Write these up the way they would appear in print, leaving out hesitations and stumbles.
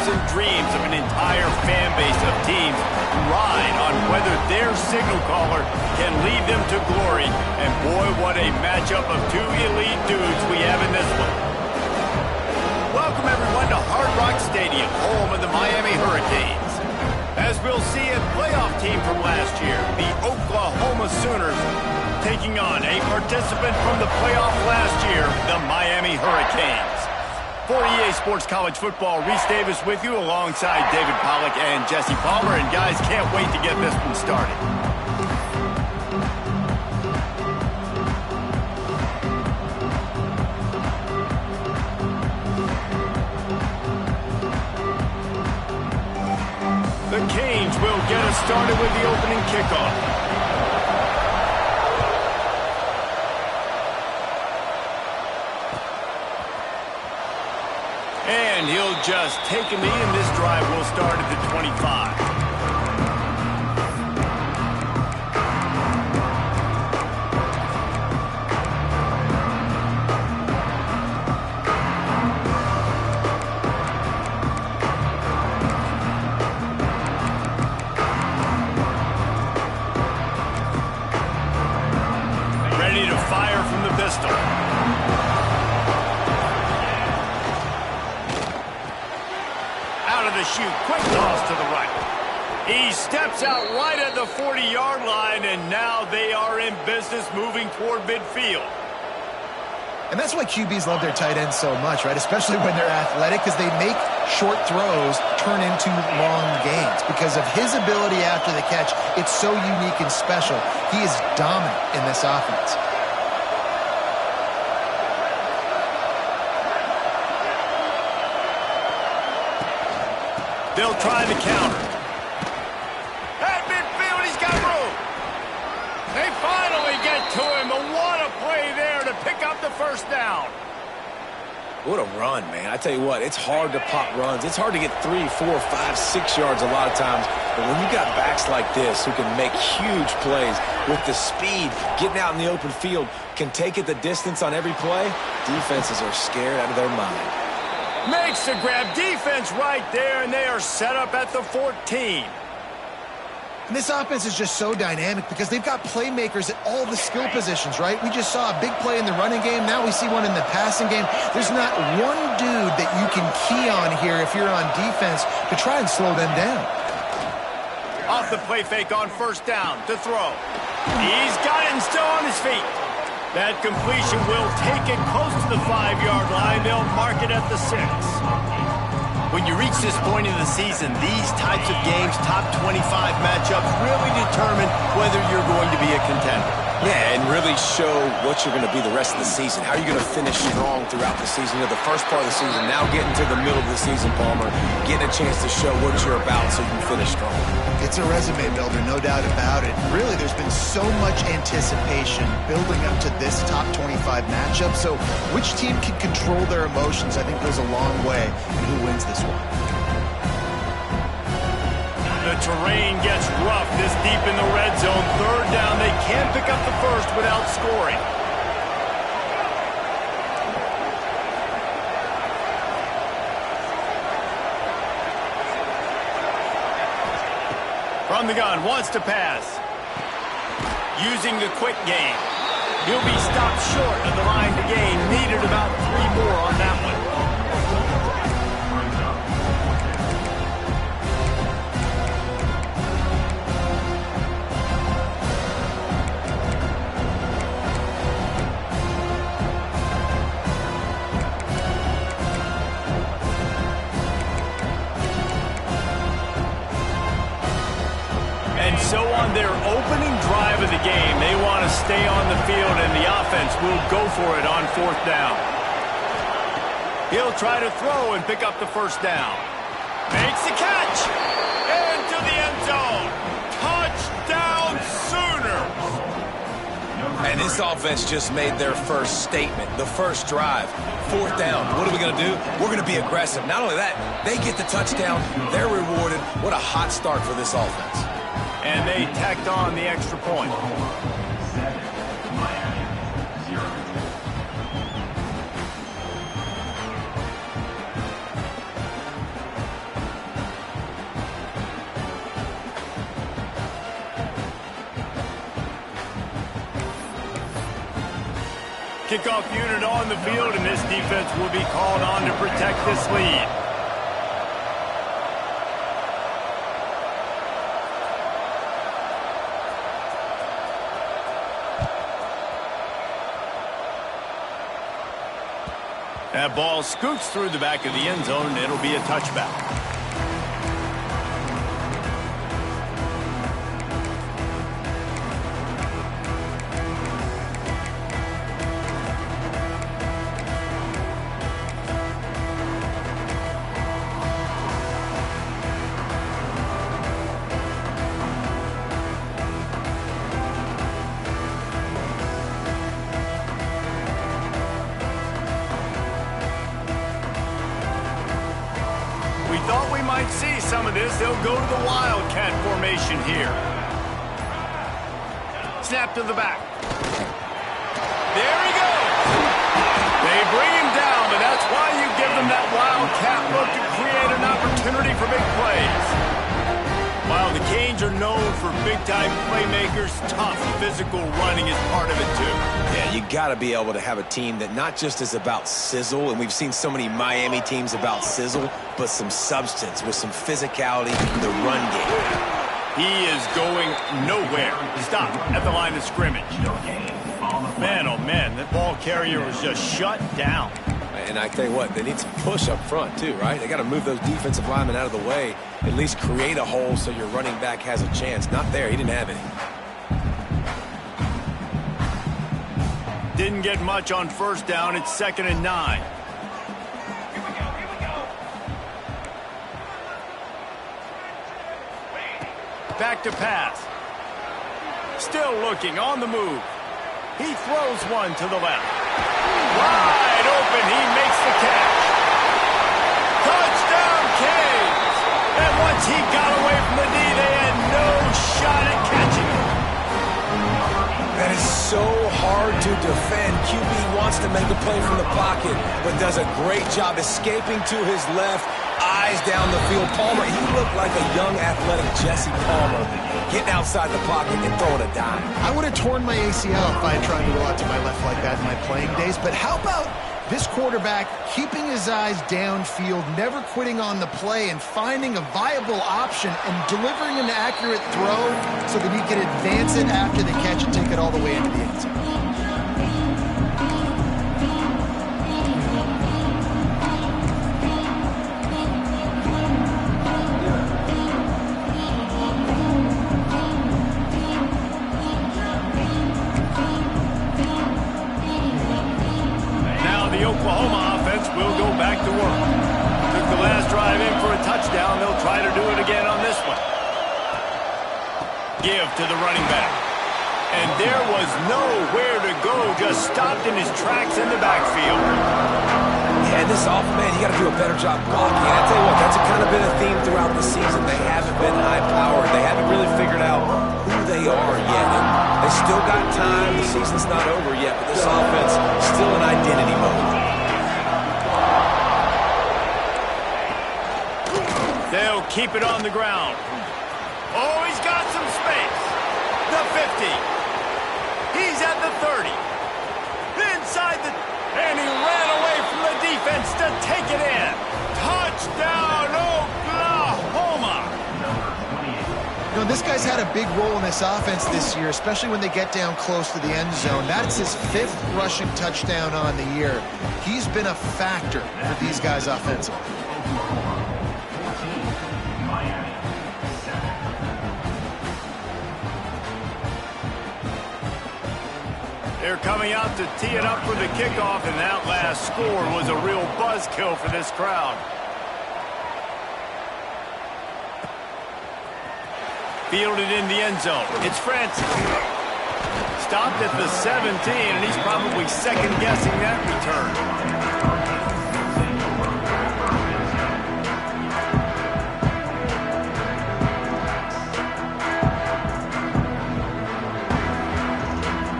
hopes and dreams of an entire fan base of teams ride on whether their signal caller can lead them to glory. And boy, what a matchup of two elite dudes we have in this one. Welcome everyone to Hard Rock Stadium, home of the Miami Hurricanes. As we'll see, a playoff team from last year, the Oklahoma Sooners, taking on a participant from the playoff last year, the Miami Hurricanes. For EA Sports College Football, Reese Davis with you alongside David Pollack and Jesse Palmer. And guys, can't wait to get this one started. The Canes will get us started with the opening kickoff. And he'll just take a knee, and this drive will start at the 25. Ready to fire from the pistol. Shoot, quick toss to the right. He steps out right at the 40-yard line, and now they are in business moving toward midfield. And that's why QBs love their tight ends so much, right? Especially when they're athletic, because they make short throws turn into long gains. Because of his ability after the catch, it's so unique and special. He is dominant in this offense. They'll try the counter. At midfield, he's got room. They finally get to him, but what a play there to pick up the first down. What a run, man. I tell you what, it's hard to pop runs. It's hard to get 3, 4, 5, 6 yards a lot of times. But when you got backs like this who can make huge plays with the speed, getting out in the open field, can take it the distance on every play, defenses are scared out of their mind. Makes the grab, defense right there, and they are set up at the 14. And this offense is just so dynamic because they've got playmakers at all the skill positions, right? We just saw a big play in the running game. Now we see one in the passing game. There's not one dude that you can key on here if you're on defense to try and slow them down. Off the play fake on first down to throw. He's got it and still on his feet. That completion will take it close to the 5-yard line. They'll mark it at the 6. When you reach this point in the season, these types of games, top 25 matchups, really determine whether you're going to be a contender. Yeah, and really show what you're going to be the rest of the season. How are you going to finish strong throughout the season? You know, the first part of the season, now getting to the middle of the season, Palmer, getting a chance to show what you're about so you can finish strong. It's a resume builder, no doubt about it. Really, there's been so much anticipation building up to this top 25 matchup. So which team can control their emotions, I think, goes a long way in who wins this one. The terrain gets rough this deep in the red zone. Third down, they can't pick up the first without scoring. From the gun, wants to pass. Using the quick game. He'll be stopped short of the line to gain. Needed about 3 more on that one. So on their opening drive of the game, they want to stay on the field, and the offense will go for it on 4th down. He'll try to throw and pick up the first down. Makes the catch. Into the end zone. Touchdown, Sooners. And this offense just made their first statement, the first drive. 4th down. What are we going to do? We're going to be aggressive. Not only that, they get the touchdown. They're rewarded. What a hot start for this offense. And they tacked on the extra point. Kickoff unit on the field, and this defense will be called on to protect this lead. That ball scoots through the back of the end zone, and it'll be a touchback. Thought we might see some of this. They'll go to the Wildcat formation here. Snap to the back. There he goes. They bring him down, but that's why you give them that Wildcat look to create an opportunity for big plays. While the Canes are known for big-time playmakers, tough physical running is part of it too. Yeah, you got to be able to have a team that not just is about sizzle, and we've seen so many Miami teams about sizzle, but some substance with some physicality in the run game. He is going nowhere. Stop at the line of scrimmage. Man, oh man, that ball carrier was just shut down. And I tell you what, they need some push up front too, right? They got to move those defensive linemen out of the way, at least create a hole so your running back has a chance. Not there, he didn't have any. Didn't get much on first down. It's 2nd and 9. Back to pass. Still looking on the move. He throws one to the left. Wide open. He makes the catch. Touchdown, Canes. And once he got away from the knee, they had no shot at catching him. That is so hard to defend. QB wants to make a play from the pocket, but does a great job escaping to his left, eyes down the field. Palmer, he looked like a young athletic Jesse Palmer, getting outside the pocket and throwing a dime. I would have torn my ACL if I had tried to roll out to my left like that in my playing days, but how about this quarterback keeping his eyes downfield, never quitting on the play, and finding a viable option and delivering an accurate throw so that he can advance it after the catch and take it all the way into the end zone. Oklahoma offense will go back to work. Took the last drive in for a touchdown. They'll try to do it again on this one. Give to the running back. And there was nowhere to go. Just stopped in his tracks in the backfield. Yeah, this offense, man, you got to do a better job blocking. And I tell you what, that's kind of been a theme throughout the season. They haven't been high-powered. They haven't really figured out who they are yet. And they still got time. The season's not over yet, but this offense still in identity mode. They'll keep it on the ground. Oh, he's got some space. The 50. He's at the 30. Inside the... And he ran away from the defense to take it in. Touchdown, Oklahoma. You know, this guy's had a big role in this offense this year, especially when they get down close to the end zone. That's his 5th rushing touchdown on the year. He's been a factor for these guys offensively. They're coming out to tee it up for the kickoff, and that last score was a real buzzkill for this crowd. Fielded in the end zone. It's Francis. Stopped at the 17, and he's probably second-guessing that return.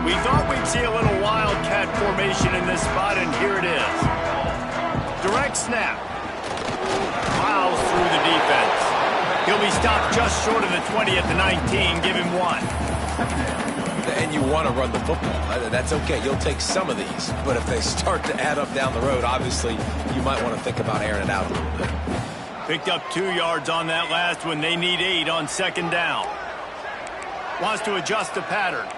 We thought we'd see a little Wildcat formation in this spot, and here it is. Direct snap. Miles through the defense. He'll be stopped just short of the 20 at the 19. Give him 1. and you want to run the football. That's okay. You'll take some of these. But if they start to add up down the road, obviously, you might want to think about airing it out a little bit. Picked up 2 yards on that last one. They need 8 on second down. Wants to adjust the pattern.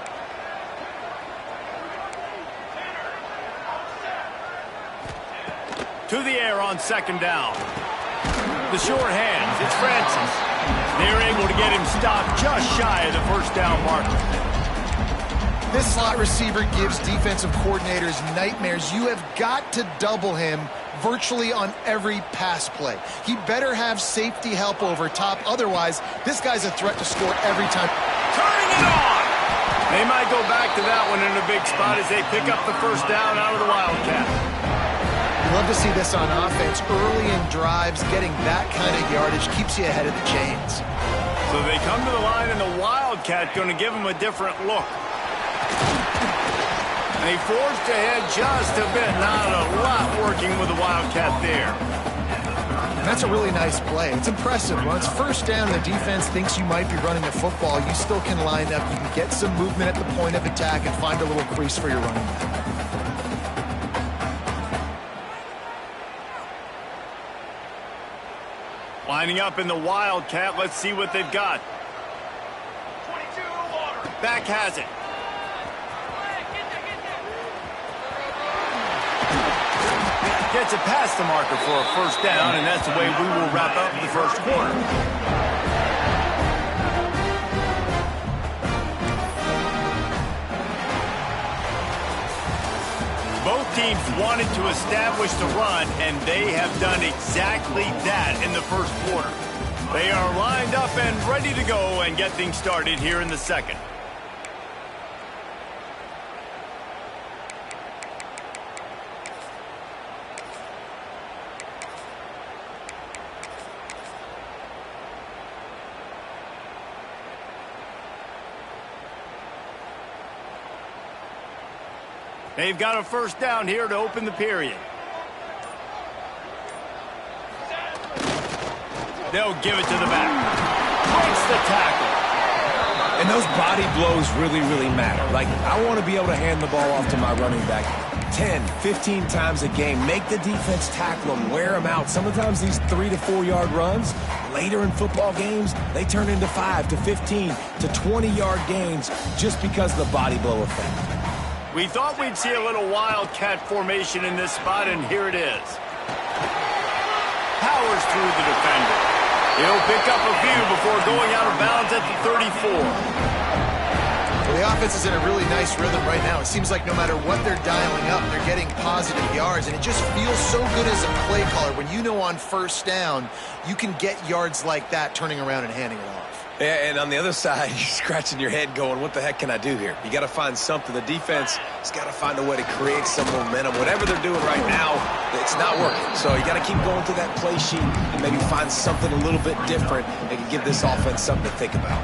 To the air on second down. The short hands. It's Francis. They're able to get him stopped just shy of the first down marker. This slot receiver gives defensive coordinators nightmares. You have got to double him virtually on every pass play. He better have safety help over top. Otherwise, this guy's a threat to score every time. Turning it on! They might go back to that one in a big spot as they pick up the first down out of the Wildcat. Love to see this on offense. Early in drives, getting that kind of yardage keeps you ahead of the chains. So they come to the line, and the Wildcat going to give them a different look. And he forced ahead just a bit. Not a lot working with the Wildcat there. And that's a really nice play. It's impressive. When it's first down, the defense thinks you might be running the football. You still can line up. You can get some movement at the point of attack and find a little crease for your running back. Lining up in the Wildcat. Let's see what they've got. Back has it. Gets it past the marker for a first down, and that's the way we will wrap up the first quarter. Both teams wanted to establish the run, and they have done exactly that in the first quarter. They are lined up and ready to go and get things started here in the second. They've got a first down here to open the period. They'll give it to the back. Breaks the tackle. And those body blows really, really matter. Like, I want to be able to hand the ball off to my running back 10, 15 times a game. Make the defense tackle them, wear them out. Sometimes these 3 to 4 yard runs, later in football games, they turn into 5 to 15 to 20 yard gains just because of the body blow effect. We thought we'd see a little Wildcat formation in this spot, and here it is. Powers through the defender. He'll pick up a few before going out of bounds at the 34. Well, the offense is in a really nice rhythm right now. It seems like no matter what they're dialing up, they're getting positive yards, and it just feels so good as a play caller when you know on first down you can get yards like that turning around and handing it off. Yeah, and on the other side, you're scratching your head going, what the heck can I do here? You got to find something. The defense has got to find a way to create some momentum. Whatever they're doing right now, it's not working. So you got to keep going through that play sheet and maybe find something a little bit different that can give this offense something to think about.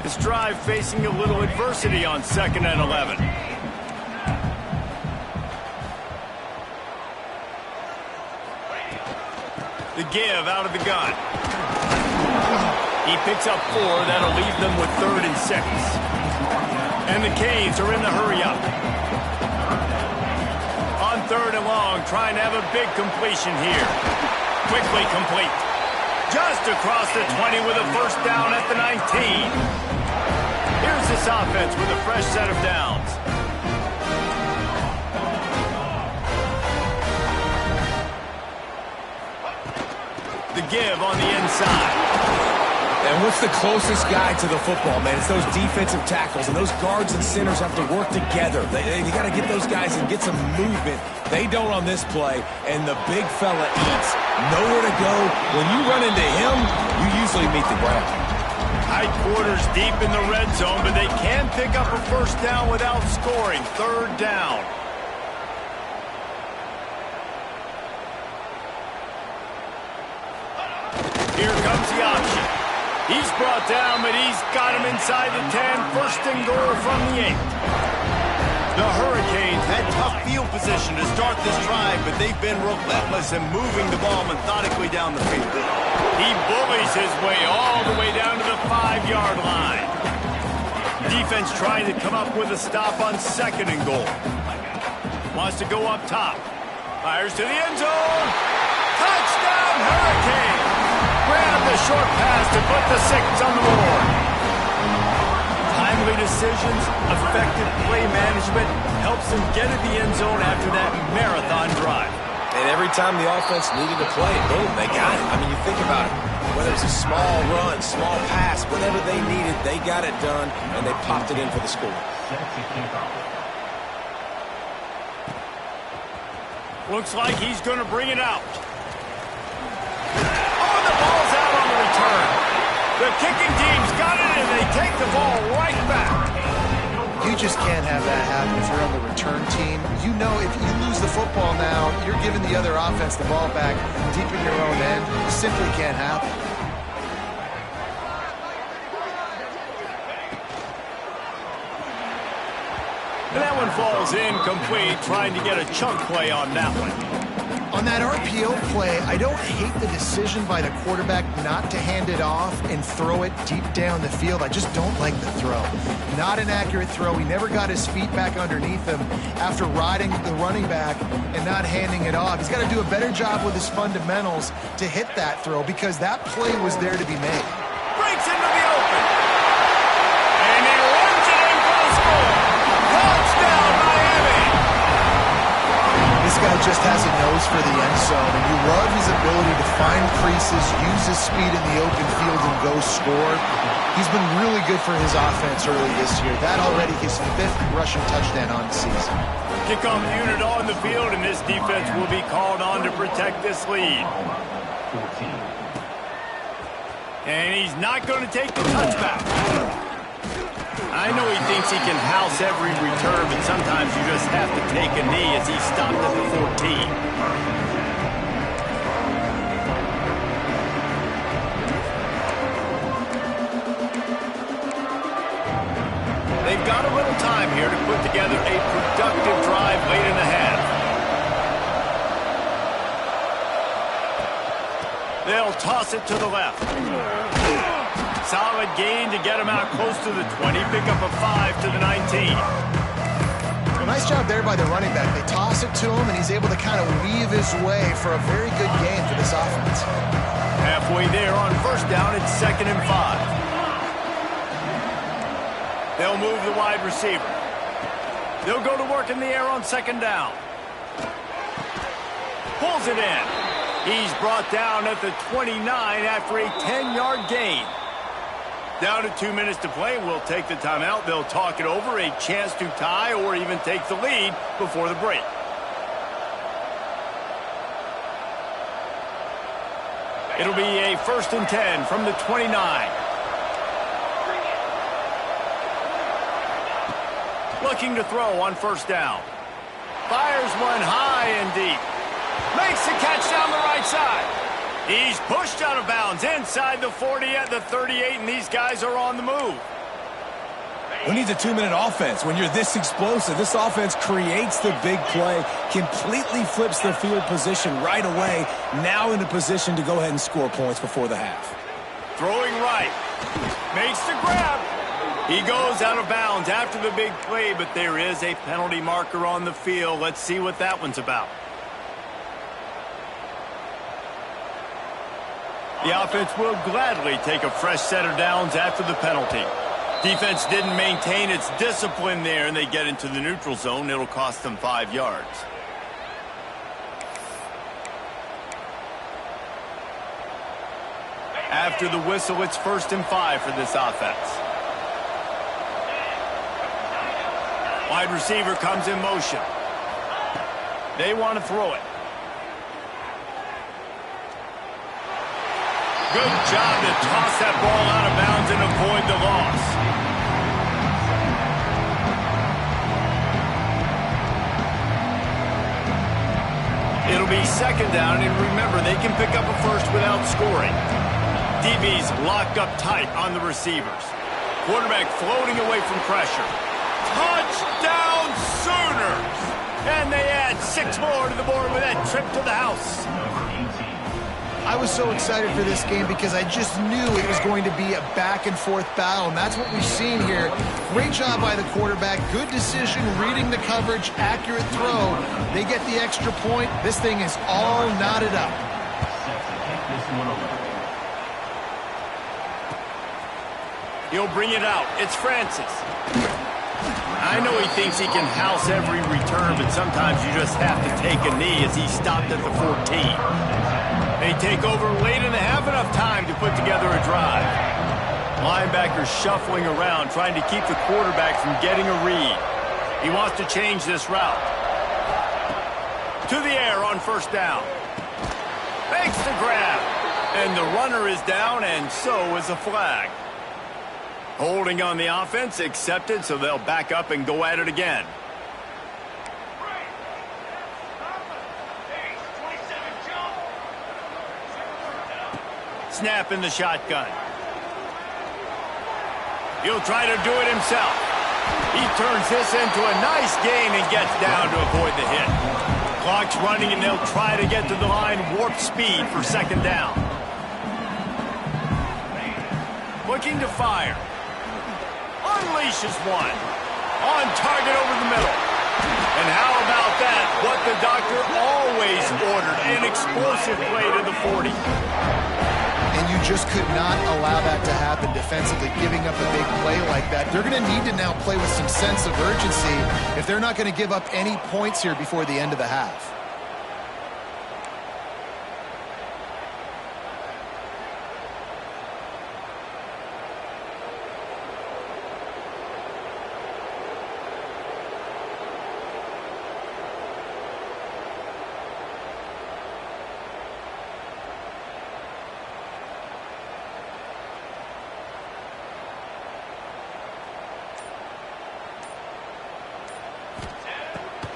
This drive facing a little adversity on 2nd and 11. The give out of the gun. He picks up 4. That'll leave them with 3rd and 6. And the Canes are in the hurry up. On 3rd and long, trying to have a big completion here. Quickly complete. Just across the 20 with a first down at the 19. Here's this offense with a fresh set of downs. The give on the inside. And what's the closest guy to the football, man? It's those defensive tackles, and those guards and centers have to work together. You got to get those guys and get some movement. They don't on this play, and the big fella eats. Nowhere to go. When you run into him, you usually meet the ground. Tight quarters deep in the red zone, but they can pick up a first down without scoring. 3rd down. Here comes the option. He's brought down, but he's got him inside the 10. 1st and goal from the 8. The Hurricanes had tough field position to start this drive, but they've been relentless in moving the ball methodically down the field. He bullies his way all the way down to the 5-yard line. defense trying to come up with a stop on 2nd and goal. Wants to go up top. Fires to the end zone. Touchdown, Hurricane! Grab the short pass to put the 6 on the board. Timely decisions, effective play management helps them get to the end zone after that marathon drive. And every time the offense needed to play, boom, they got it. I mean, you think about it. Whether it's a small run, small pass, whatever they needed, they got it done, and they popped it in for the score. Looks like he's going to bring it out. Oh, the ball's out on the return. The kicking team's got it, and they take the ball right back. You just can't have that happen if you're on the return team. You know if you lose the football now, you're giving the other offense the ball back deep in your own end. It simply can't happen. And that one falls incomplete, trying to get a chunk play on that one. On that RPO play, I don't hate the decision by the quarterback not to hand it off and throw it deep down the field. I just don't like the throw. Not an accurate throw. He never got his feet back underneath him after riding the running back and not handing it off. He's got to do a better job with his fundamentals to hit that throw because that play was there to be made. Breaks into the open. And he runs it in for the score. Touchdown, Miami! This guy just has a nose for the end zone, and you love his ability to find creases, use his speed in the open field, and go score. He's been really good for his offense early this year. That already his 5th rushing touchdown on the season. Kickoff unit on the field, and this defense will be called on to protect this lead. And he's not going to take the touchback. I know he thinks he can house every return, but sometimes you just have to take a knee as he stopped at the 14. They've got a little time here to put together a productive drive late in the half. They'll toss it to the left. Solid gain to get him out close to the 20. Pick up a 5 to the 19. Well, nice job there by the running back. They toss it to him, and he's able to kind of weave his way for a very good gain for this offense. Halfway there on 1st down, it's 2nd and 5. They'll move the wide receiver. They'll go to work in the air on 2nd down. Pulls it in. He's brought down at the 29 after a 10-yard gain. Down to 2 minutes to play. We'll take the timeout. They'll talk it over. A chance to tie or even take the lead before the break. It'll be a 1st and 10 from the 29. Looking to throw on 1st down. Fires one high and deep. Makes the catch down the right side. He's pushed out of bounds inside the 40 at the 38, and these guys are on the move. Who needs a 2-minute offense when you're this explosive? This offense creates the big play, completely flips the field position right away, now in a position to go ahead and score points before the half. Throwing right. Makes the grab. He goes out of bounds after the big play, but there is a penalty marker on the field. Let's see what that one's about. The offense will gladly take a fresh set of downs after the penalty. Defense didn't maintain its discipline there, and they get into the neutral zone. It'll cost them 5 yards. After the whistle, it's 1st and 5 for this offense. Wide receiver comes in motion. They want to throw it. Good job to toss that ball out of bounds and avoid the loss. It'll be 2nd down, and remember, they can pick up a first without scoring. DB's locked up tight on the receivers. Quarterback floating away from pressure. Touchdown Sooners! And they add 6 more to the board with that trip to the house. I was so excited for this game because I just knew it was going to be a back-and-forth battle, and that's what we've seen here. Great job by the quarterback. Good decision, reading the coverage, accurate throw. They get the extra point. This thing is all knotted up. He'll bring it out. It's Francis. I know he thinks he can house every return, but sometimes you just have to take a knee as he stopped at the 14. They take over late in the half, enough time to put together a drive. Linebackers shuffling around, trying to keep the quarterback from getting a read. He wants to change this route. To the air on first down. Makes the grab. And the runner is down, and so is a flag. Holding on the offense, accepted, so they'll back up and go at it again. Snap in the shotgun. He'll try to do it himself. He turns this into a nice gain and gets down to avoid the hit. Clock's running, and they'll try to get to the line warp speed for second down. Looking to fire. Unleashes one. On target over the middle. And how about that? What the doctor always ordered. An explosive play to the 40. And you just could not allow that to happen defensively, giving up a big play like that. They're going to need to now play with some sense of urgency if they're not going to give up any points here before the end of the half.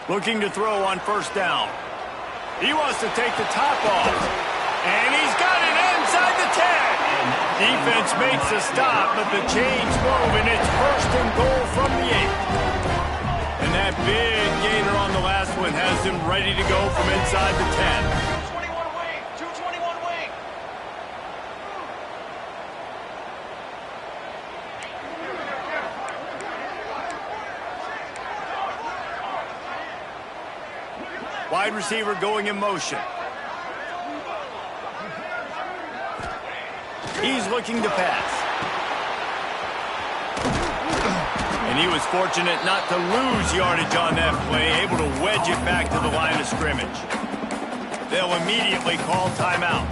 Looking to throw on first down. He wants to take the top off. And he's got it inside the 10. Defense makes a stop, but the chains move, and it's first and goal from the 8. And that big gainer on the last one has him ready to go from inside the 10. 221 wing, 221 wing. Wide receiver going in motion. He's looking to pass. And he was fortunate not to lose yardage on that play, able to wedge it back to the line of scrimmage. They'll immediately call timeout.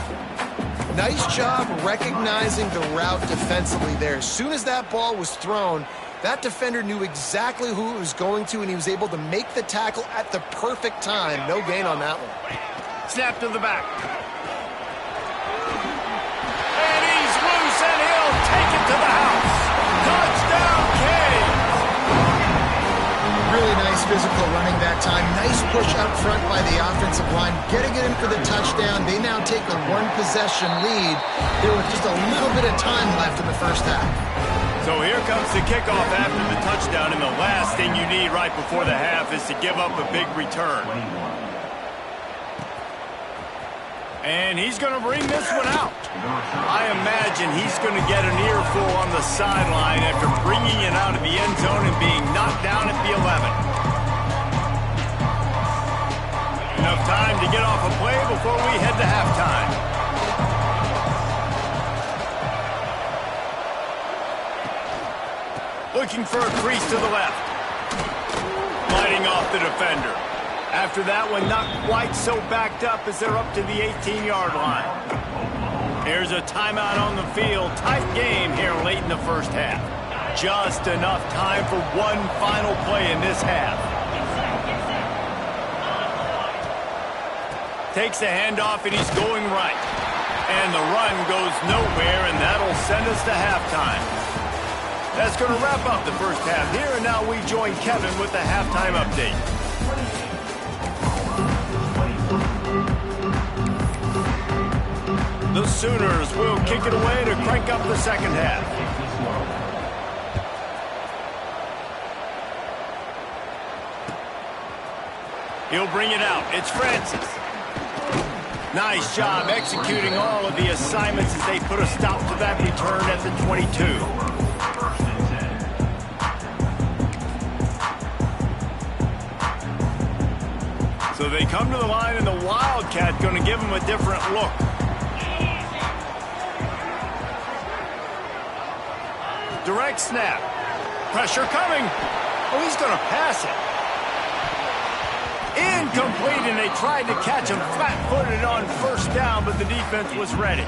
Nice job recognizing the route defensively there. As soon as that ball was thrown, that defender knew exactly who it was going to, and he was able to make the tackle at the perfect time. No gain on that one. Snap to the back. And he's loose, and he'll take it to the house. Touchdown, Cade. Really nice physical running that time. Nice push up front by the offensive line. Getting it in for the touchdown. They now take a one-possession lead. There was just a little bit of time left in the first half. So here comes the kickoff after the touchdown, and the last thing you need right before the half is to give up a big return. And he's going to bring this one out. I imagine he's going to get an earful on the sideline after bringing it out of the end zone and being knocked down at the 11. Enough time to get off a play before we head to halftime. Looking for a crease to the left. Fighting off the defender. After that one, not quite so backed up as they're up to the 18-yard line. Here's a timeout on the field. Tight game here late in the first half. Just enough time for one final play in this half. Takes the handoff, and he's going right. And the run goes nowhere, and that'll send us to halftime. That's going to wrap up the first half here, and now we join Kevin with the halftime update. The Sooners will kick it away to crank up the second half. He'll bring it out. It's Francis. Nice job executing all of the assignments as they put a stop to that return at the 22. So they come to the line, and the Wildcat going to give them a different look. Direct snap. Pressure coming. Oh, he's going to pass it. Incomplete, and they tried to catch him flat-footed on first down, but the defense was ready.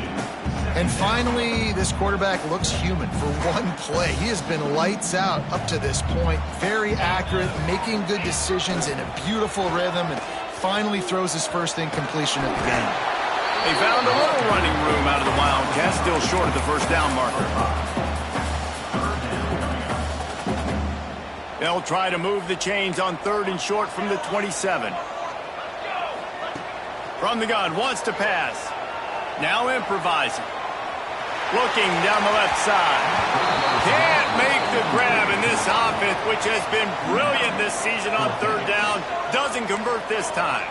And finally, this quarterback looks human for one play. He has been lights out up to this point. Very accurate, making good decisions in a beautiful rhythm, and finally throws his first incompletion of the game. They found a little running room out of the Wildcats, still short of the first down marker. They'll try to move the chains on 3rd and short from the 27. From the gun, wants to pass. Now improvising. Looking down the left side. Can't make the grab, in this offense, which has been brilliant this season on 3rd down, doesn't convert this time.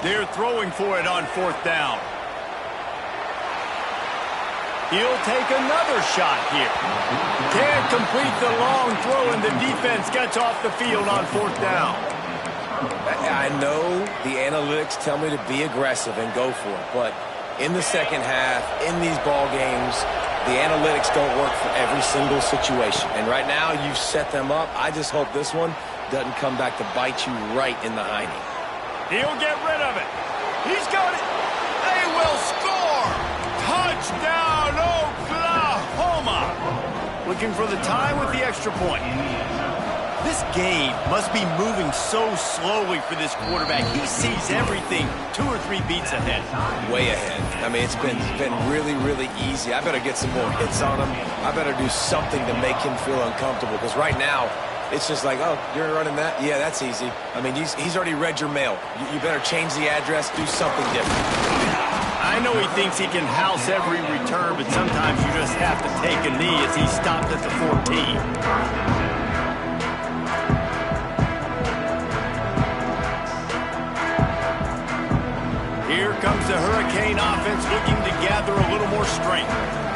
They're throwing for it on 4th down. He'll take another shot here. Can't complete the long throw, and the defense gets off the field on 4th down. I know the analytics tell me to be aggressive and go for it, but in the second half, in these ball games, the analytics don't work for every single situation. And right now, you've set them up. I just hope this one doesn't come back to bite you right in the hiney. He'll get rid of it. He's got it. They will score. Touchdown, Oklahoma. Looking for the time with the extra point. This game must be moving so slowly for this quarterback. He sees everything 2 or 3 beats ahead. Way ahead. I mean, it's been really, really easy. I better get some more hits on him. I better do something to make him feel uncomfortable, because right now, it's just like, oh, you're running that? Yeah, that's easy. I mean, he's already read your mail. You better change the address, do something different. I know he thinks he can house every return, but sometimes you just have to take a knee as he stopped at the 14. Here comes the Hurricane offense looking to gather a little more strength.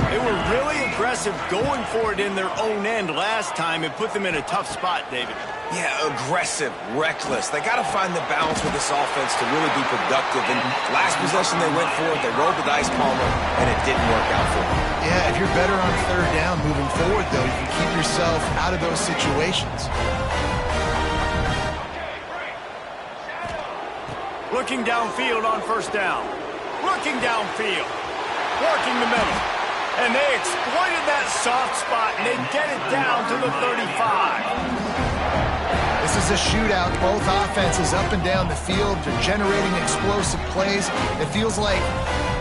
They were really aggressive going for it in their own end last time and put them in a tough spot, David. Yeah, aggressive, reckless. They got to find the balance with this offense to really be productive. And last possession they went for it, they rolled the dice, Palmer, and it didn't work out for them. Yeah, if you're better on 3rd down moving forward, though, you can keep yourself out of those situations. Looking downfield on 1st down. Looking downfield. Working the middle. And they exploited that soft spot, and they get it down to the 35. This is a shootout. Both offenses up and down the field. They're generating explosive plays. It feels like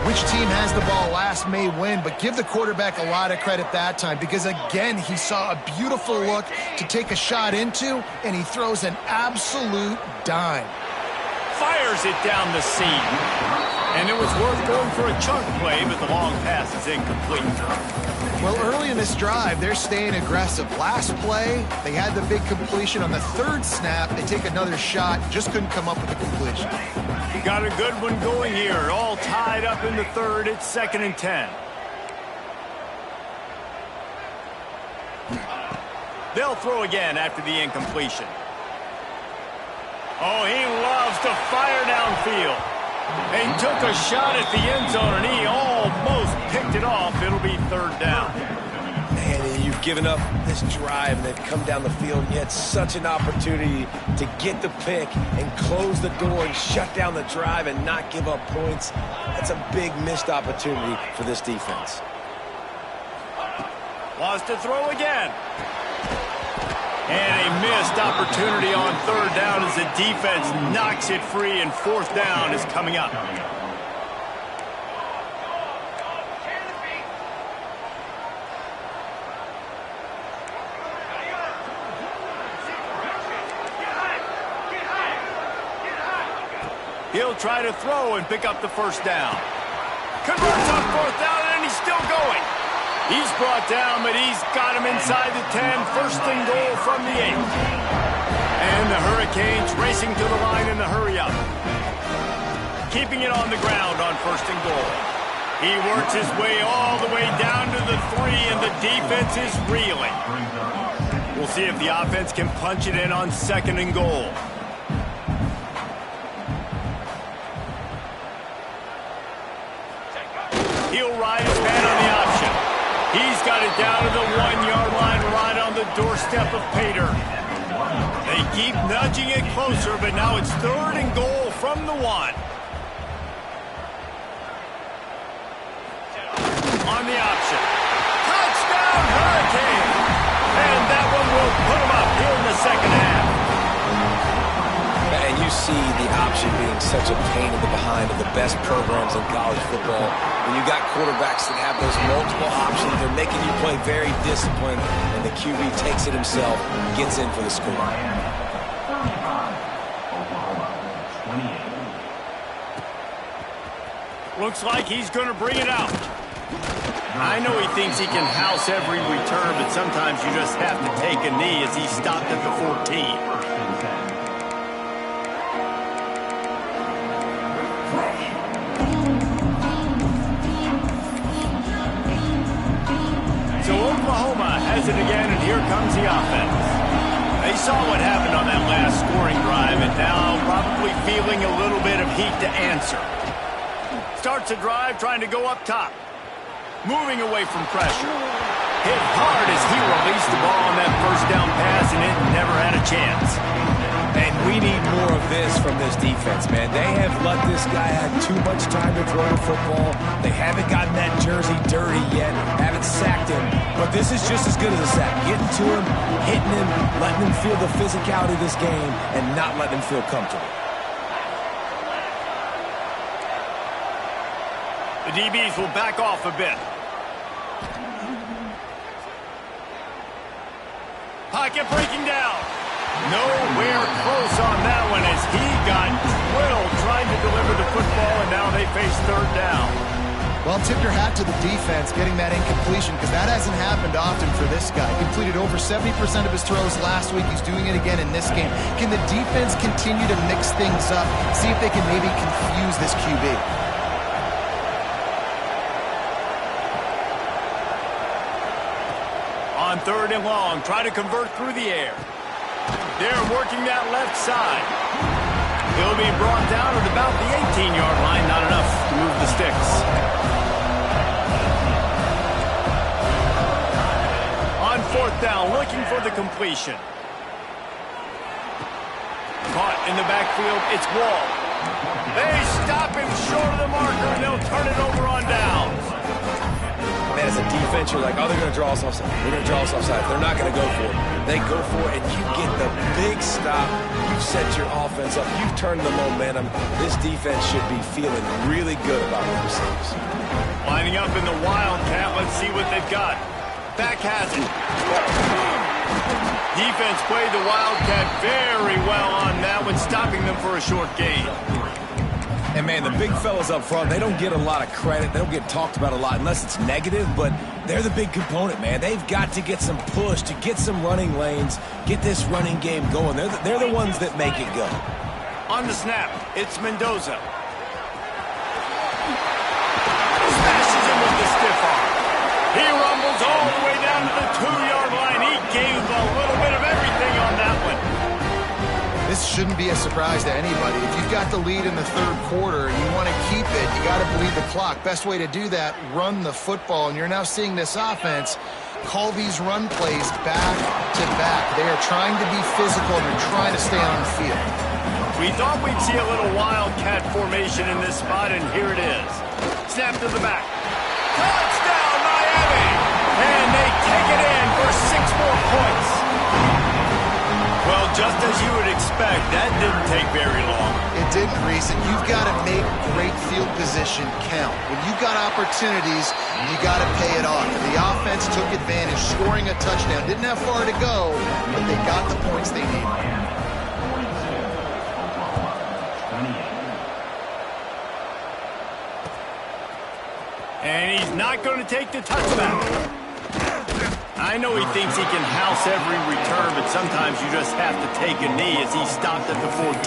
which team has the ball last may win, but give the quarterback a lot of credit that time, because, again, he saw a beautiful look to take a shot into, and he throws an absolute dime. Fires it down the seam. And it was worth going for a chunk play, but the long pass is incomplete. Well, early in this drive, they're staying aggressive. Last play, they had the big completion. On the 3rd snap, they take another shot, just couldn't come up with a completion. Got a good one going here. All tied up in the 3rd. It's 2nd and 10. They'll throw again after the incompletion. Oh, he loves to fire downfield. He took a shot at the end zone, and he almost picked it off. It'll be 3rd down. Man, you've given up this drive, and they've come down the field, and you had such an opportunity to get the pick and close the door and shut down the drive and not give up points. That's a big missed opportunity for this defense. Wants to throw again. And a missed opportunity on 3rd down as the defense knocks it free, and 4th down is coming up. He'll try to throw and pick up the 1st down. Converts on 4th down, and he's still going. He's brought down, but he's got him inside the 10. 1st and goal from the 8. And the Hurricanes racing to the line in the hurry-up. Keeping it on the ground on 1st and goal. He works his way all the way down to the 3, and the defense is reeling. We'll see if the offense can punch it in on 2nd and goal. He'll ride his man on the option. He's got it down to the 1-yard line right on the doorstep of Pater. They keep nudging it closer, but now it's 3rd and goal from the 1. On the option. Touchdown, Hurricane! And that one will put them up here in the 2nd half. And you see the option being such a pain in the behind of the best programs in college football. When you got quarterbacks that have those multiple options, they're making you play very disciplined, and the QB takes it himself, gets in for the score. Looks like he's going to bring it out. I know he thinks he can house every return, but sometimes you just have to take a knee as he stopped at the 14. So Oklahoma has it again, and here comes the offense. They saw what happened on that last scoring drive, and now probably feeling a little bit of heat to answer. Starts a drive trying to go up top. Moving away from pressure. Hit hard as he released the ball on that 1st down pass, and it never had a chance. And we need more of this from this defense, man. They have let this guy have too much time to throw the football. They haven't gotten that jersey dirty yet, haven't sacked him. But this is just as good as a sack. Getting to him, hitting him, letting him feel the physicality of this game, and not letting him feel comfortable. The DBs will back off a bit. Pocket breaking down. Nowhere close on that one as he got drilled trying to deliver the football, and now they face 3rd down. Well, tip your hat to the defense getting that incompletion, because that hasn't happened often for this guy. Completed over 70% of his throws last week. He's doing it again in this game. Can the defense continue to mix things up, see if they can maybe confuse this QB? On 3rd and long, try to convert through the air. They're working that left side. He'll be brought down at about the 18-yard line. Not enough to move the sticks. On 4th down, looking for the completion. Caught in the backfield, it's Wall. They stop him short of the marker, and they'll turn it over on downs. Man, as a defense, you're like, oh, they're going to draw us offside. They're going to draw us offside. They're not going to go for it. They go for it, and you get the big stop. You've set your offense up. You've turned the momentum. This defense should be feeling really good about themselves. Lining up in the Wildcat. Let's see what they've got. Back has it. Defense played the Wildcat very well on that one, stopping them for a short gain. And, man, the big fellas up front, they don't get a lot of credit. They don't get talked about a lot unless it's negative, but they're the big component, man. They've got to get some push, to get some running lanes, get this running game going. They're the ones that make it go. On the snap, it's Mendoza. Smashes him with the stiff arm. He rumbles all the way down to the 2-yard line. He gave a little bit of everything on that one. This shouldn't be a surprise to anybody. If you've got the lead in the 3rd quarter and you want to keep it, you got to bleed the clock. Best way to do that, run the football. And you're now seeing this offense call these run plays back to back. They are trying to be physical, and they're trying to stay on the field. We thought we'd see a little Wildcat formation in this spot, and here it is. Snap to the back. Touchdown, Miami! And they take it in for 6 more points. Well, just as you would expect, that didn't take very long. It didn't, Reese, and you've got to make great field position count. When you've got opportunities, you got to pay it off. The offense took advantage, scoring a touchdown. Didn't have far to go, but they got the points they needed. And he's not going to take the touchback. I know he thinks he can house every return, but sometimes you just have to take a knee as he stopped at the 14.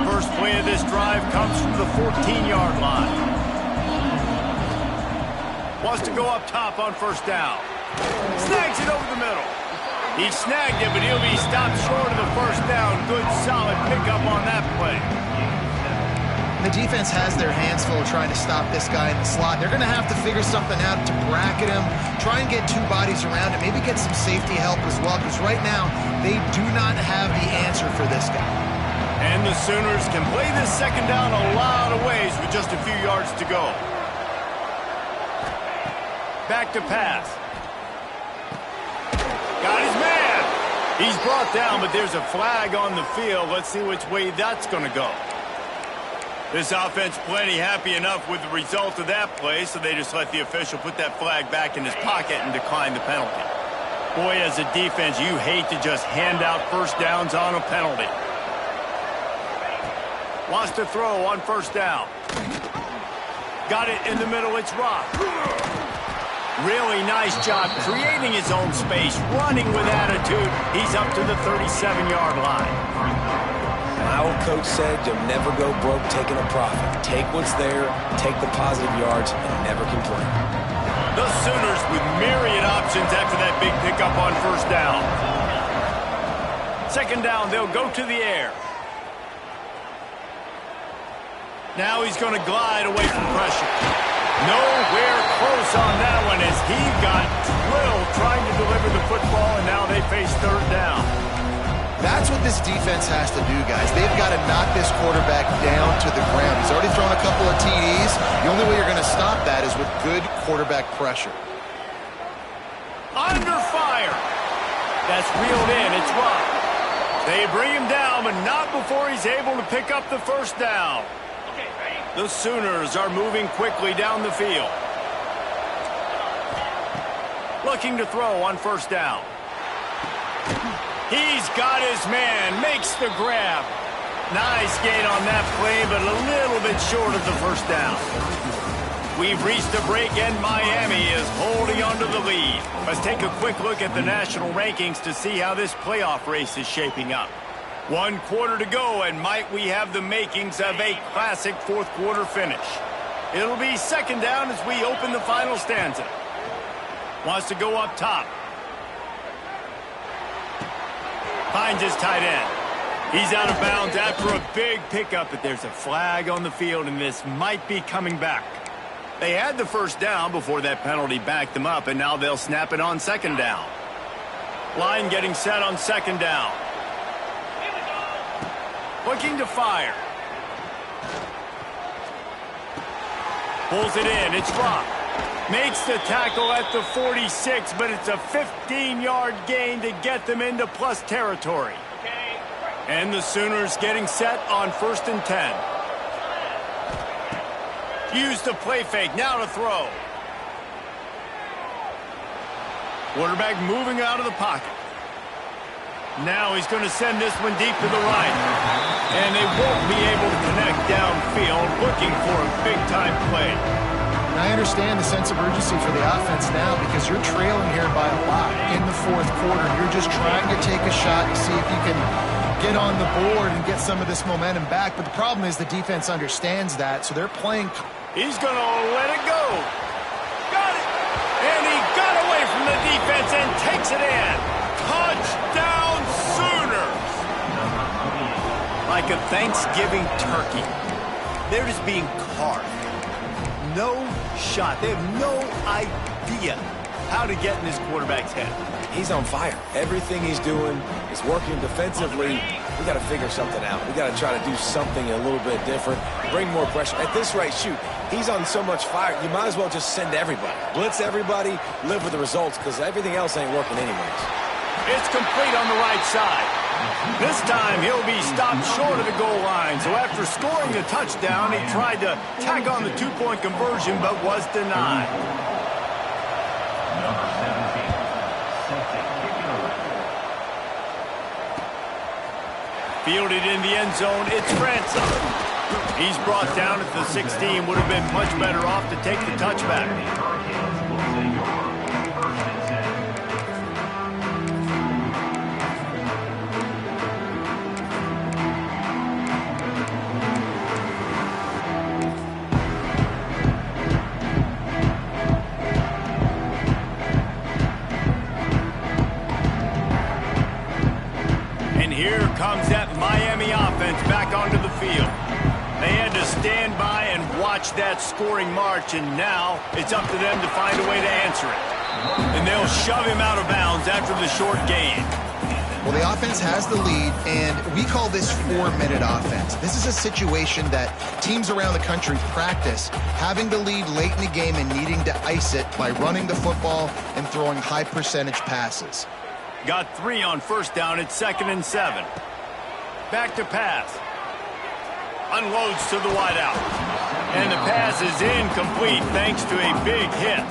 First play of this drive comes from the 14-yard line. Wants to go up top on first down. Snags it over the middle. He snagged it, but he'll be stopped short of the first down. Good, solid pickup on that play. The defense has their hands full trying to stop this guy in the slot. They're going to have to figure something out to bracket him, try and get two bodies around him, maybe get some safety help as well, because right now they do not have the answer for this guy. And the Sooners can play this second down a lot of ways with just a few yards to go. Back to pass. Got his man. He's brought down, but there's a flag on the field. Let's see which way that's going to go. This offense plenty happy enough with the result of that play, so they just let the official put that flag back in his pocket and decline the penalty. Boy, as a defense, you hate to just hand out first downs on a penalty. Wants to throw on first down. Got it in the middle. It's Rock. Really nice job creating his own space, running with attitude. He's up to the 37-yard line. My old coach said you'll never go broke taking a profit. Take what's there, take the positive yards, and never complain. The Sooners with myriad options after that big pickup on first down. Second down, they'll go to the air. Now he's going to glide away from pressure. Nowhere close on that one as he got drilled trying to deliver the football, and now they face third down. That's what this defense has to do, guys. They've got to knock this quarterback down to the ground. He's already thrown a couple of TDs. The only way you're going to stop that is with good quarterback pressure. Under fire. That's reeled in. It's Rock. They bring him down, but not before he's able to pick up the first down. The Sooners are moving quickly down the field. Looking to throw on first down. He's got his man, makes the grab. Nice gain on that play, but a little bit short of the first down. We've reached a break, and Miami is holding onto the lead. Let's take a quick look at the national rankings to see how this playoff race is shaping up. 1 quarter to go, and might we have the makings of a classic fourth quarter finish. It'll be second down as we open the final stanza. Wants to go up top. Finds his tight end. He's out of bounds after a big pickup, but there's a flag on the field, and this might be coming back. They had the first down before that penalty backed them up, and now they'll snap it on second down. Line getting set on second down. Looking to fire. Pulls it in. It's Rock. Makes the tackle at the 46, but it's a 15-yard gain to get them into plus territory. And the Sooners getting set on 1st and 10. Use the play fake. Now to throw. Quarterback moving out of the pocket. Now he's going to send this one deep to the right. And they won't be able to connect downfield, looking for a big-time play. And I understand the sense of urgency for the offense now because you're trailing here by a lot in the fourth quarter. You're just trying to take a shot to see if you can get on the board and get some of this momentum back. But the problem is the defense understands that, so they're playing. He's going to let it go. Got it. And he got away from the defense and takes it in. Touchdown, Sooners. Like a Thanksgiving turkey. They're just being carved. No shot. They have no idea how to get in this quarterback's head. He's on fire. Everything he's doing is working defensively. We got to figure something out. We got to try to do something a little bit different. Bring more pressure. At this rate, shoot, he's on so much fire, you might as well just send everybody. Blitz everybody, live with the results, because everything else ain't working anyways. It's complete on the right side. This time he'll be stopped short of the goal line. So after scoring the touchdown, he tried to tack on the two-point conversion, but was denied. Fielded in the end zone, it's Francis. He's brought down at the 16. Would have been much better off to take the touchback. Here comes that Miami offense back onto the field. They had to stand by and watch that scoring march, and now it's up to them to find a way to answer it. And they'll shove him out of bounds after the short gain. Well, the offense has the lead, and we call this 4-minute offense. This is a situation that teams around the country practice, having the lead late in the game and needing to ice it by running the football and throwing high-percentage passes. Got 3 on first down. It's 2nd and 7. Back to pass. Unloads to the wideout. And the pass is incomplete thanks to a big hit.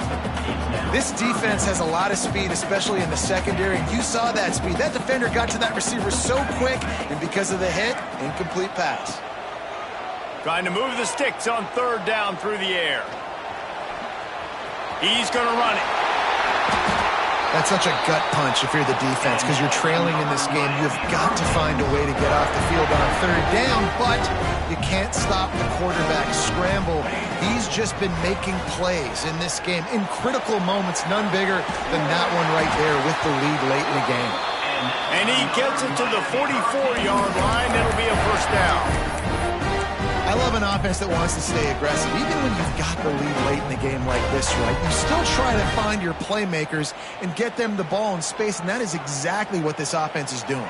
This defense has a lot of speed, especially in the secondary, and you saw that speed. That defender got to that receiver so quick, and because of the hit, incomplete pass. Trying to move the sticks on 3rd down through the air. He's going to run it. That's such a gut punch if you're the defense, because you're trailing in this game. You've got to find a way to get off the field on 3rd down, but you can't stop the quarterback scramble. He's just been making plays in this game in critical moments, none bigger than that one right there with the lead late in the game. And he gets it to the 44-yard line. It'll be a 1st down. I love an offense that wants to stay aggressive. Even when you've got the lead late in the game like this, right, you still try to find your playmakers and get them the ball in space, and that is exactly what this offense is doing.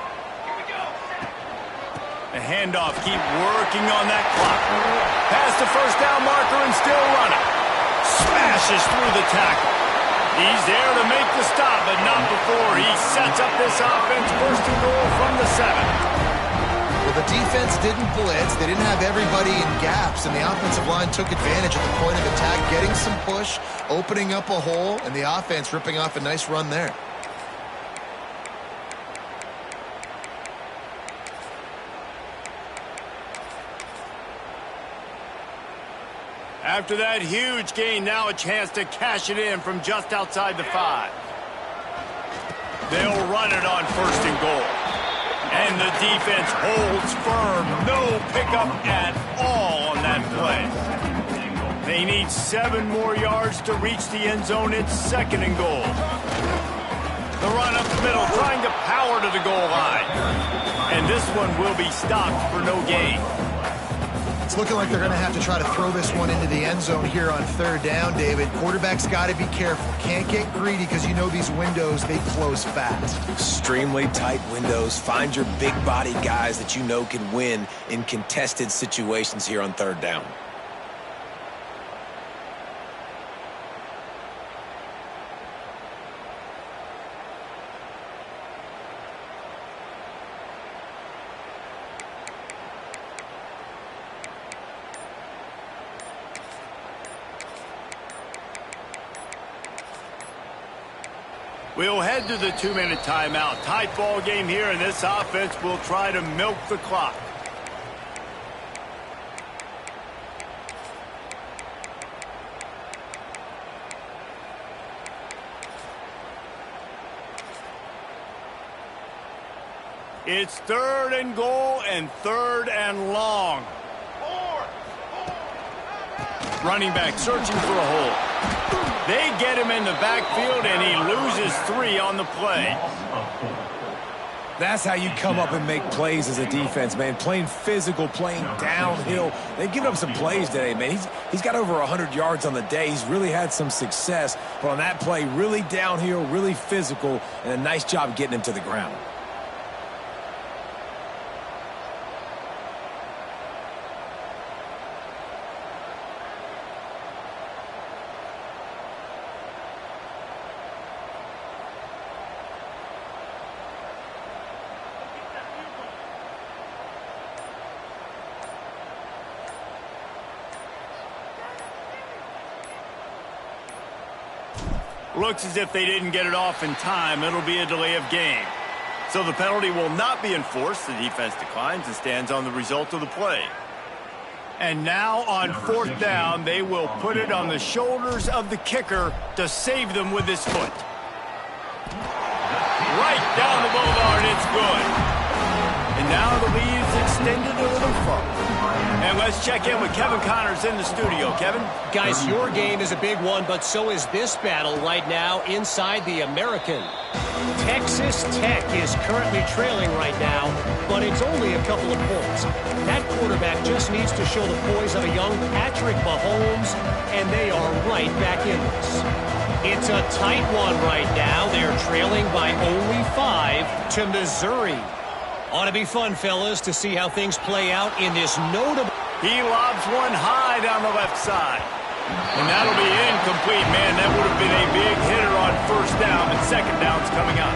The handoff, keep working on that clock. Past the 1st down marker and still running. Smashes through the tackle. He's there to make the stop, but not before he sets up this offense. 1st and goal from the 7. Well, the defense didn't blitz. They didn't have everybody in gaps, and the offensive line took advantage at the point of attack, getting some push, opening up a hole, and the offense ripping off a nice run there. After that huge gain, now a chance to cash it in from just outside the 5. They'll run it on 1st and goal. And the defense holds firm. No pickup at all on that play. They need 7 more yards to reach the end zone. It's 2nd and goal. The run up the middle, trying to power to the goal line. And this one will be stopped for no gain. It's looking like they're going to have to try to throw this one into the end zone here on 3rd down, David. Quarterback's got to be careful. Can't get greedy because you know these windows, they close fast. Extremely tight windows. Find your big body guys that you know can win in contested situations here on 3rd down. We'll head to the 2-minute timeout. Tight ball game here, and this offense will try to milk the clock. It's 3rd and goal and 3rd and long. Running back searching for a hole. They get him in the backfield, and he loses 3 on the play. That's how you come up and make plays as a defense, man. Playing physical, playing downhill. They've given up some plays today, man. He's got over 100 yards on the day. He's really had some success. But on that play, really downhill, really physical, and a nice job getting him to the ground. Looks as if they didn't get it off in time. It'll be a delay of game. So the penalty will not be enforced. The defense declines and stands on the result of the play. And now on 4th down, they will put it on the shoulders of the kicker to save them with his foot. Right down the boulevard, it's good. And now the lead is extended a little further. And let's check in with Kevin Connors in the studio. Kevin? Guys, your game is a big one, but so is this battle right now inside the American. Texas Tech is currently trailing right now, but it's only a couple of points. That quarterback just needs to show the poise of a young Patrick Mahomes, and they are right back in this. It's a tight one right now. They're trailing by only 5 to Missouri. Ought to be fun, fellas, to see how things play out in this notable... He lobs one high down the left side. And that'll be incomplete, man. That would have been a big hitter on 1st down, but 2nd down's coming up.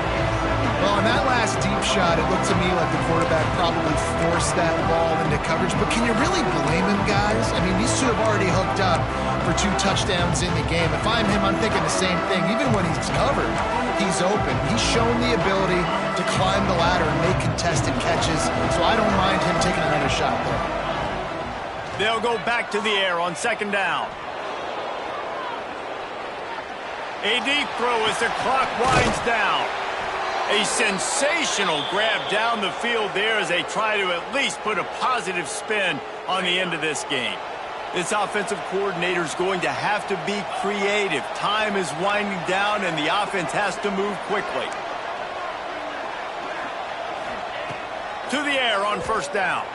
Well, on that last deep shot, it looked to me like the quarterback probably forced that ball into coverage. But can you really blame him, guys? I mean, these two have already hooked up for 2 touchdowns in the game. If I'm him, I'm thinking the same thing. Even when he's covered, he's open. He's shown the ability to climb the ladder and make contested catches. So I don't mind him taking another shot there. They'll go back to the air on 2nd down. A deep throw as the clock winds down. A sensational grab down the field there as they try to at least put a positive spin on the end of this game. This offensive coordinator is going to have to be creative. Time is winding down and the offense has to move quickly. To the air on 1st down.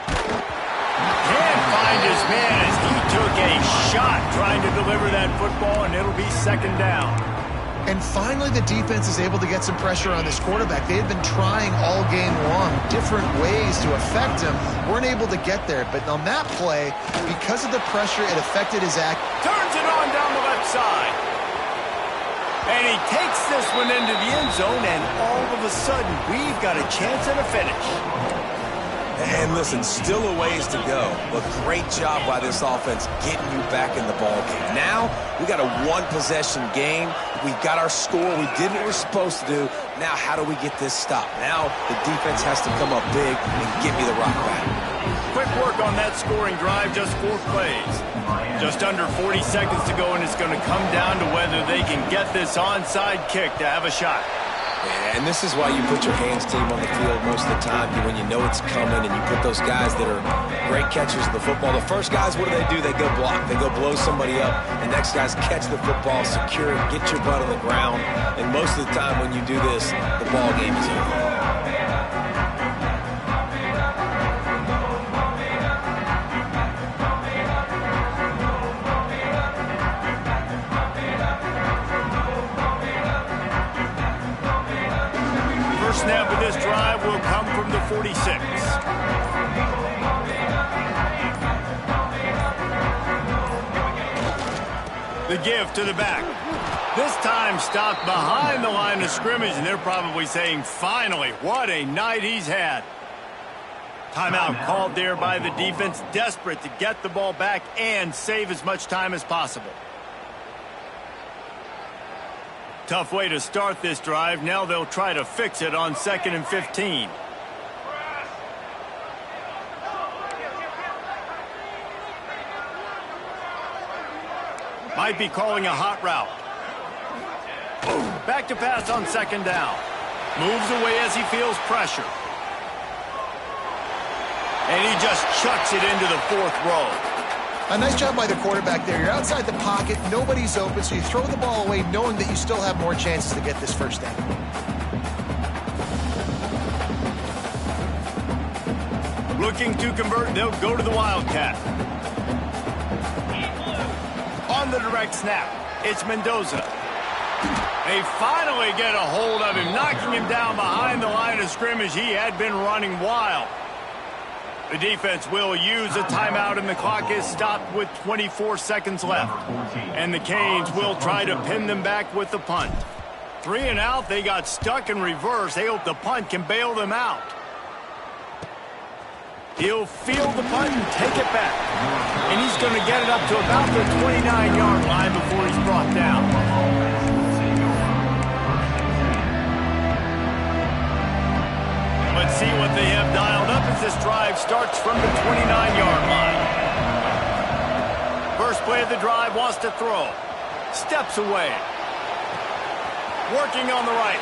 Can't find his man as he took a shot trying to deliver that football, and it'll be 2nd down. And finally, the defense is able to get some pressure on this quarterback. They had been trying all game long different ways to affect him. Weren't able to get there. But on that play, because of the pressure, it affected his act. Turns it on down the left side. And he takes this one into the end zone, and all of a sudden, we've got a chance at a finish. And listen, still a ways to go, but great job by this offense getting you back in the ballgame. Now, we got a 1-possession game. We got our score. We did what we're supposed to do. Now, how do we get this stopped? Now, the defense has to come up big and get me the rock back. Quick work on that scoring drive, just 4 plays. Just under 40 seconds to go, and it's going to come down to whether they can get this onside kick to have a shot. And this is why you put your hands team on the field most of the time, when you know it's coming, and you put those guys that are great catchers of the football. The first guys, what do? They go block. They go blow somebody up. The next guys catch the football, secure it, get your butt on the ground. And most of the time when you do this, the ball game is over. Snap of this drive will come from the 46. The give to the back. This time stopped behind the line of scrimmage, and they're probably saying, finally, what a night he's had. Timeout called there by the defense, desperate to get the ball back and save as much time as possible. Tough way to start this drive. Now they'll try to fix it on 2nd and 15. Might be calling a hot route. Back to pass on 2nd down. Moves away as he feels pressure. And he just chucks it into the 4th row. A nice job by the quarterback there. You're outside the pocket, nobody's open, so you throw the ball away knowing that you still have more chances to get this 1st down. Looking to convert, they'll go to the Wildcat. On the direct snap, it's Mendoza. They finally get a hold of him, knocking him down behind the line of scrimmage. He had been running wild. The defense will use a timeout, and the clock is stopped with 24 seconds left. And the Canes will try to pin them back with the punt. 3 and out, they got stuck in reverse. They hope the punt can bail them out. He'll field the punt and take it back. And he's going to get it up to about the 29-yard line before he's brought down. Let's see what they have dialed up as this drive starts from the 29-yard line. First play of the drive, wants to throw. Steps away. Working on the right.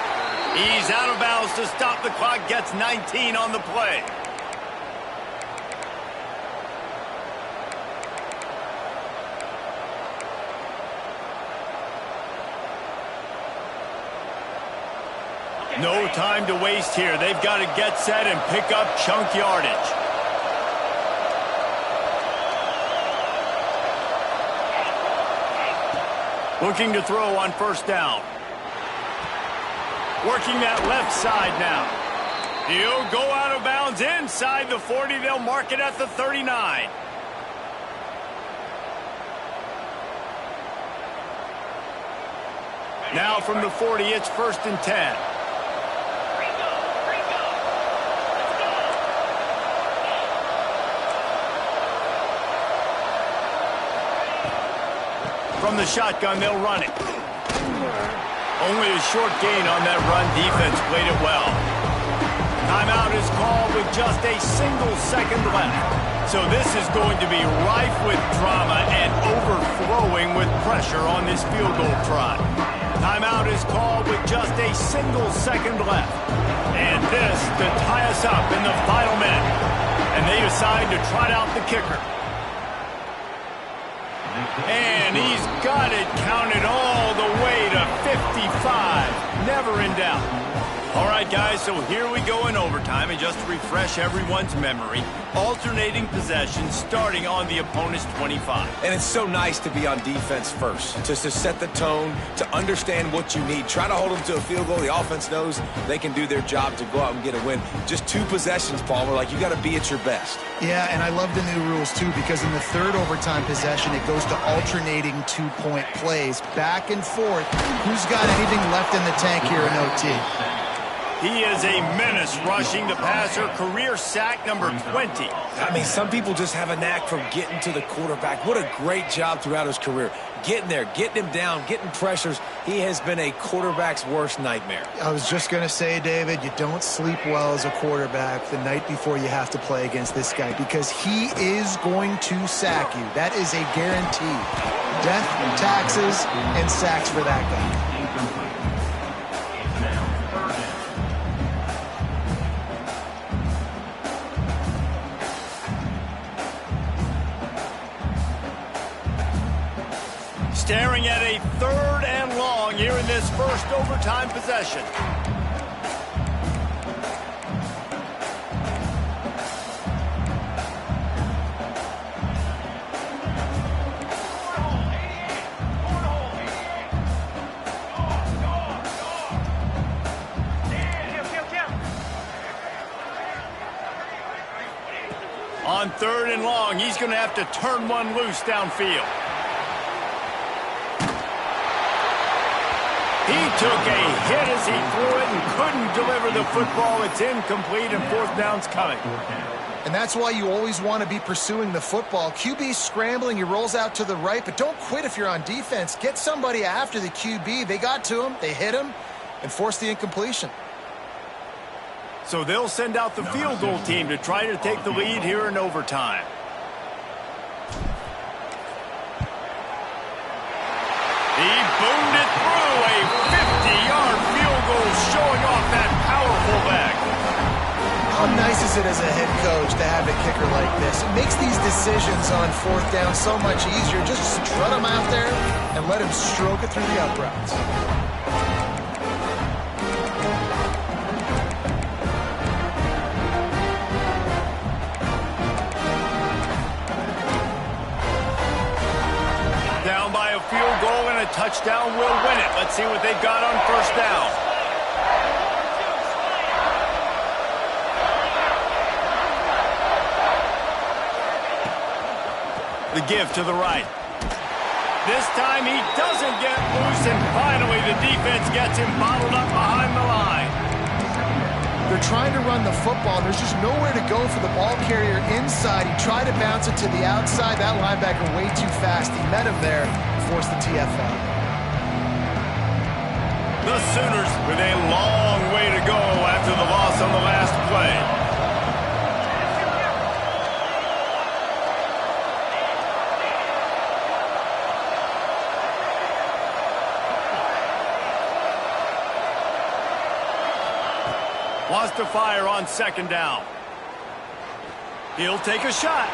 He's out of bounds to stop the clock. Gets 19 on the play. No time to waste here. They've got to get set and pick up chunk yardage. Looking to throw on first down. Working that left side now. He'll go out of bounds inside the 40. They'll mark it at the 39. Now from the 40, it's 1st and 10. From the shotgun, they'll run it. Only a short gain on that run. Defense played it well. Timeout is called with just a single second left. So this is going to be rife with drama and overflowing with pressure on this field goal try. Timeout is called with just a single second left. And this to tie us up in the final minute. And they decide to trot out the kicker. And he's got it counted all the way to 55. Never in doubt. All right, guys, so here we go in overtime. And just to refresh everyone's memory, alternating possessions starting on the opponent's 25. And it's so nice to be on defense first, just to set the tone, to understand what you need. Try to hold them to a field goal. The offense knows they can do their job to go out and get a win. Just 2 possessions, Palmer. Like, you got to be at your best. Yeah, and I love the new rules, too, because in the 3rd overtime possession, it goes to alternating 2-point plays. Back and forth. Who's got anything left in the tank here in OT? He is a menace rushing the passer. Career sack number 20. I mean, some people just have a knack for getting to the quarterback. What a great job throughout his career. Getting there, getting him down, getting pressures. He has been a quarterback's worst nightmare. I was just going to say, David, you don't sleep well as a quarterback the night before you have to play against this guy because he is going to sack you. That is a guarantee. Death, taxes, and sacks for that guy. Staring at a 3rd and long here in this first overtime possession. On 3rd and long, he's going to have to turn one loose downfield. He took a hit as he threw it and couldn't deliver the football. It's incomplete and 4th down's coming. And that's why you always want to be pursuing the football. QB's scrambling, he rolls out to the right, but don't quit if you're on defense. Get somebody after the QB. They got to him, they hit him, and forced the incompletion. So they'll send out the field goal team to try to take the lead here in overtime. He boomed it through a 50-yard field goal, showing off that powerful back. How nice is it as a head coach to have a kicker like this? It makes these decisions on 4th down so much easier. Just strut him out there and let him stroke it through the uprights. Down by a field goal and a touchdown will win it. Let's see what they've got on first down. The give to the right. This time he doesn't get loose, and finally the defense gets him bottled up behind the line. They're trying to run the football. There's just nowhere to go for the ball carrier inside. He tried to bounce it to the outside. That linebacker way too fast. He met him there, forced the TFL. The Sooners with a long way to go after the loss on the last play. Wants to fire on second down. He'll take a shot.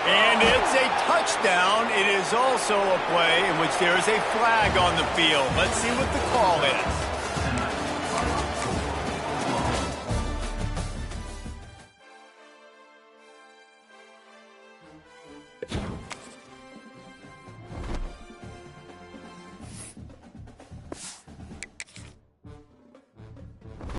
And it's a touchdown. It is also a play in which there is a flag on the field. Let's see what the call is.